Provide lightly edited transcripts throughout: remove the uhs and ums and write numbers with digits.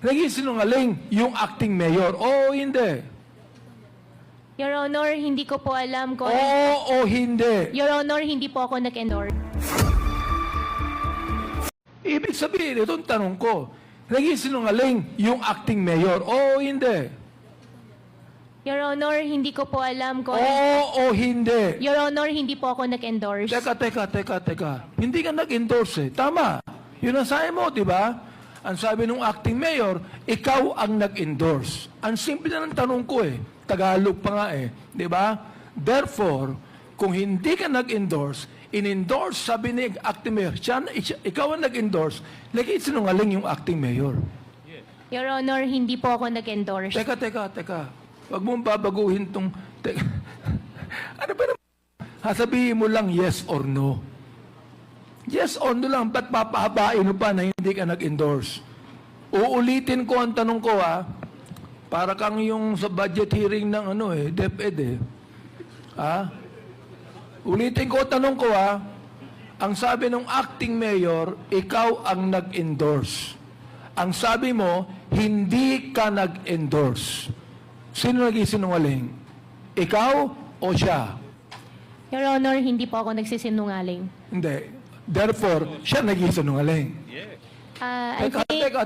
naging sinungaling yung acting mayor. Oo, hindi. Your Honor, hindi ko po alam kung... Oo o hindi. Your Honor, hindi po ako nag-endorse. Ibig sabihin, itong tanong ko, naging sinungaling yung acting mayor. Oo o hindi. Your Honor, hindi ko po alam kung... Oo o hindi. Your Honor, hindi po ako nag-endorse. Teka. Hindi ka nag-endorse eh. Tama. Yun ang sabi mo, di ba? Ang sabi ng acting mayor, ikaw ang nag-endorse. Ang simple na ng tanong ko eh. Tagalog pa nga eh. Di ba? Therefore, kung hindi ka nag-endorse, in-endorse, sabi ni acting mayor, ikaw ang nag-endorse, lagi sinungaling yung acting mayor. Your Honor, hindi po ako nag-endorse. Teka. Huwag mong babaguhin tong... Ano ba naman? Sabihin mo lang yes or no. Yes or no lang. Ba't papahabain mo pa na hindi ka nag-endorse? Uulitin ko ang tanong ko para kang yung sa budget hearing ng DepEd eh. Ulitin ko ang tanong ko Ang sabi ng acting mayor, ikaw ang nag-endorse. Ang sabi mo, hindi ka nag-endorse. Sino nag-isinungaling? Ikaw o siya? Your Honor, hindi po ako nagsisinungaling. Hindi. Therefore, siya nag-isinungaling. I Oo. think Hindi ka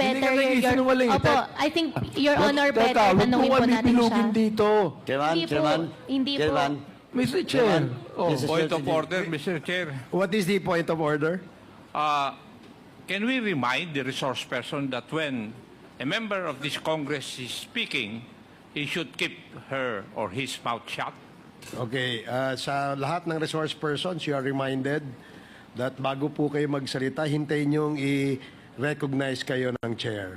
better nag-isinungaling. Opo, I think Your Honor better Huwag tanungin mo po natin bilugin siya. dito. Hindi po. Mr. Chair. Point of order, Mr. Chair. What is the point of order? Can we remind the resource person that when a member of this Congress is speaking, he should keep her or his mouth shut? Okay, sa lahat ng resource persons, you are reminded that bago po kayo magsalita, hintayin niyong i-recognize kayo ng chair.